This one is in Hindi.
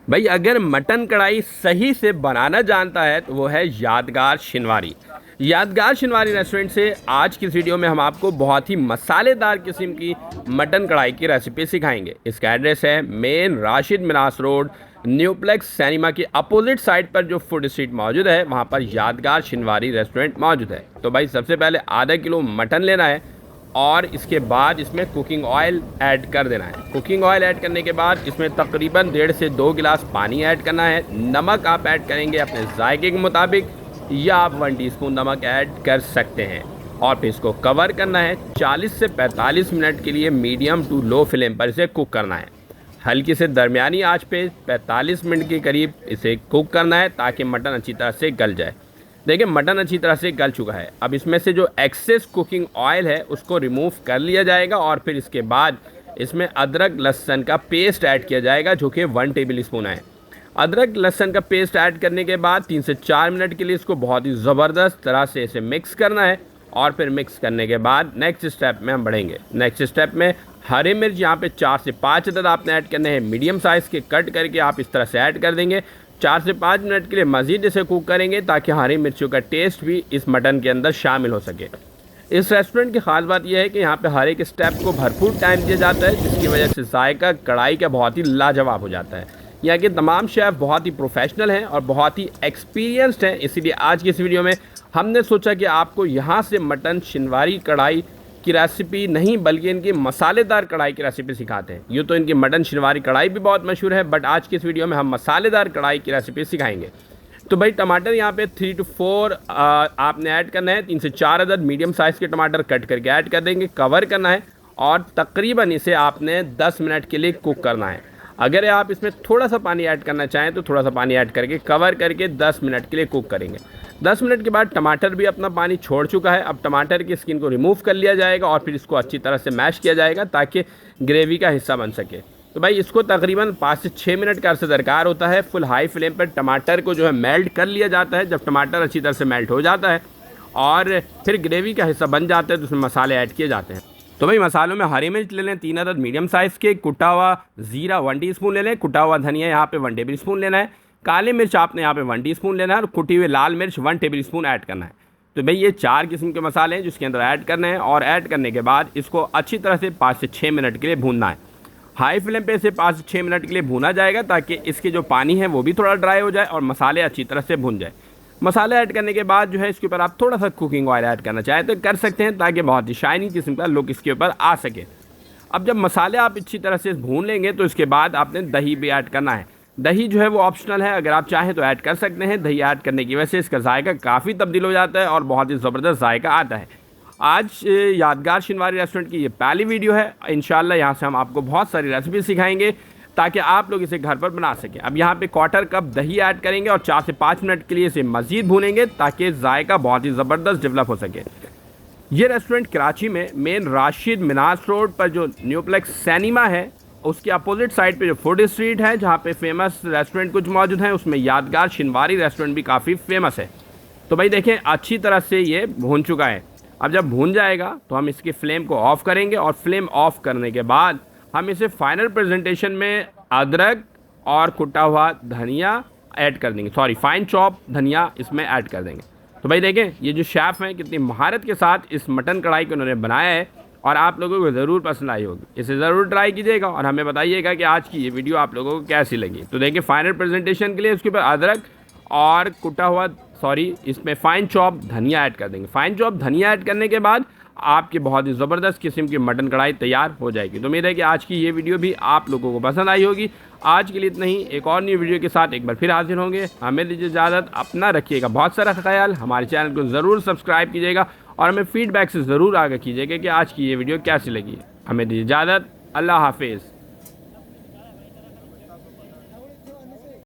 भाई अगर मटन कढ़ाई सही से बनाना जानता है तो वो है यादगार शिनवारी। यादगार शिनवारी रेस्टोरेंट से आज की इस वीडियो में हम आपको बहुत ही मसालेदार किस्म की मटन कढ़ाई की रेसिपी सिखाएंगे। इसका एड्रेस है main Rashid Minhas road, Nueplex cinema के अपोजिट साइड पर जो फूड स्ट्रीट मौजूद है वहाँ पर यादगार शिनवारी रेस्टोरेंट मौजूद है। तो भाई सबसे पहले आधा किलो मटन लेना है और इसके बाद इसमें कुकिंग ऑयल ऐड कर देना है। कुकिंग ऑयल ऐड करने के बाद इसमें तकरीबन 1.5 से 2 गिलास पानी ऐड करना है। नमक आप ऐड करेंगे अपने जायके के मुताबिक या आप 1 टीस्पून नमक ऐड कर सकते हैं और फिर इसको कवर करना है। 40 से 45 मिनट के लिए मीडियम टू लो फ्लेम पर इसे कुक करना है। हल्की से दरमियानी आंच पे 45 मिनट के करीब इसे कुक करना है ताकि मटन अच्छी तरह से गल जाए। देखिए मटन अच्छी तरह से गल चुका है। अब इसमें से जो एक्सेस कुकिंग ऑयल है उसको रिमूव कर लिया जाएगा और फिर इसके बाद इसमें अदरक लहसुन का पेस्ट ऐड किया जाएगा जो कि 1 टेबल स्पून है। अदरक लहसुन का पेस्ट ऐड करने के बाद 3 से 4 मिनट के लिए इसको बहुत ही ज़बरदस्त तरह से इसे मिक्स करना है और फिर मिक्स करने के बाद नेक्स्ट स्टेप में हम बढ़ेंगे। नेक्स्ट स्टेप में हरी मिर्च यहाँ पे 4 से 5 अदद आपने ऐड करने हैं, मीडियम साइज़ के कट करके आप इस तरह से ऐड कर देंगे। 4 से 5 मिनट के लिए मज़ीद इसे कुक करेंगे ताकि हरी मिर्चों का टेस्ट भी इस मटन के अंदर शामिल हो सके। इस रेस्टोरेंट की ख़ास बात यह है कि यहाँ पे हर एक स्टेप को भरपूर टाइम दिया जाता है जिसकी वजह से जायका कढ़ाई का बहुत ही लाजवाब हो जाता है। यहाँ के तमाम शेफ़ बहुत ही प्रोफेशनल हैं और बहुत ही एक्सपीरियंस्ड हैं, इसीलिए आज की इस वीडियो में हमने सोचा कि आपको यहाँ से मटन शिनवारी कढ़ाई की रेसिपी नहीं बल्कि इनकी मसालेदार कढ़ाई की रेसिपी सिखाते हैं। यूँ तो इनकी मटन शिनवारी कढ़ाई भी बहुत मशहूर है बट आज की इस वीडियो में हम मसालेदार कढ़ाई की रेसिपी सिखाएंगे। तो भाई टमाटर यहाँ पे 3 से 4 आपने ऐड करना है। 3 से 4 अदद मीडियम साइज़ के टमाटर कट करके ऐड कर देंगे, कवर करना है और तकरीबन इसे आपने 10 मिनट के लिए कुक करना है। अगर आप इसमें थोड़ा सा पानी ऐड करना चाहें तो थोड़ा सा पानी ऐड करके कवर करके 10 मिनट के लिए कुक करेंगे। 10 मिनट के बाद टमाटर भी अपना पानी छोड़ चुका है। अब टमाटर की स्किन को रिमूव कर लिया जाएगा और फिर इसको अच्छी तरह से मैश किया जाएगा ताकि ग्रेवी का हिस्सा बन सके। तो भाई इसको तकरीबन 5 से 6 मिनट का अर्सा दरकार होता है। फुल हाई फ्लेम पर टमाटर को जो है मेल्ट कर लिया जाता है। जब टमाटर अच्छी तरह से मेल्ट हो जाता है और फिर ग्रेवी का हिस्सा बन जाता है तो उसमें मसाले ऐड किए जाते हैं। तो भाई मसालों में हरी मिर्च ले लें 3 अदद मीडियम साइज़ के, कुटा हुआ ज़ीरा 1 टीस्पून ले लें, कुटा हुआ धनिया यहाँ पे 1 टेबल स्पून लेना है, काली मिर्च आपने यहाँ पे 1 टीस्पून लेना है और कुटी हुई लाल मिर्च 1 टेबल स्पून ऐड करना है। तो भाई ये 4 किस्म के मसाले हैं जिसके अंदर ऐड करने हैं और ऐड करने के बाद इसको अच्छी तरह से 5 से 6 मिनट के लिए भूनना है। हाई फ्लेम पे इसे 5 से 6 मिनट के लिए भूना जाएगा ताकि इसके जो पानी है वो भी थोड़ा ड्राई हो जाए और मसाले अच्छी तरह से भून जाए। मसाले ऐड करने के बाद जो है इसके ऊपर आप थोड़ा सा कुकिंग ऑयल ऐड करना चाहें तो कर सकते हैं ताकि बहुत ही शाइनी किस्म का लुक इसके ऊपर आ सके। अब जब मसाले आप अच्छी तरह से भून लेंगे तो इसके बाद आपने दही भी ऐड करना है। दही जो है वो ऑप्शनल है, अगर आप चाहें तो ऐड कर सकते हैं। दही ऐड करने की वजह से इसका जायका काफ़ी तब्दील हो जाता है और बहुत ही ज़बरदस्त जायका आता है। आज यादगार शिनवारी रेस्टोरेंट की ये पहली वीडियो है। इंशाल्लाह यहाँ से हम आपको बहुत सारी रेसिपी सिखाएंगे ताकि आप लोग इसे घर पर बना सकें। अब यहाँ पे 1/4 कप दही ऐड करेंगे और 4 से 5 मिनट के लिए इसे मज़ीद भूनेंगे ताकि जायका बहुत ही ज़बरदस्त डेवलप हो सके। ये रेस्टोरेंट कराची में मेन राशिद मिनास रोड पर जो न्यूप्लेक्स सिनेमा है उसके अपोजिट साइड पे जो फूड स्ट्रीट है जहाँ पे फेमस रेस्टोरेंट कुछ मौजूद हैं उसमें यादगार शिनवारी रेस्टोरेंट भी काफ़ी फेमस है। तो भाई देखें अच्छी तरह से ये भून चुका है। अब जब भून जाएगा तो हम इसकी फ्लेम को ऑफ़ करेंगे और फ्लेम ऑफ़ करने के बाद हम इसे फाइनल प्रेजेंटेशन में अदरक और कुटा हुआ धनिया ऐड कर देंगे, फाइन चॉप धनिया इसमें ऐड कर देंगे। तो भाई देखें ये जो शेफ़ हैं कितनी महारत के साथ इस मटन कढ़ाई को उन्होंने बनाया है और आप लोगों को ज़रूर पसंद आई होगी। इसे ज़रूर ट्राई कीजिएगा और हमें बताइएगा कि आज की ये वीडियो आप लोगों को कैसी लगी। तो देखिए फाइनल प्रेजेंटेशन के लिए उसके ऊपर अदरक और कुटा हुआ इसमें फ़ाइन चॉप धनिया ऐड कर देंगे। फ़ाइन चॉप धनिया ऐड करने के बाद आपकी बहुत ही ज़बरदस्त किस्म की मटन कढ़ाई तैयार हो जाएगी। तो उम्मीद है कि आज की ये वीडियो भी आप लोगों को पसंद आई होगी। आज के लिए इतना ही, एक और नई वीडियो के साथ एक बार फिर हाजिर होंगे। हमें दीजिए इजाज़त, अपना रखिएगा बहुत सारा ख्याल। हमारे चैनल को ज़रूर सब्सक्राइब कीजिएगा और हमें फीडबैक से ज़रूर आगाह कीजिएगा कि आज की ये वीडियो कैसी लगी। हमें दीजिए इजाज़त, अल्लाह हाफिज़।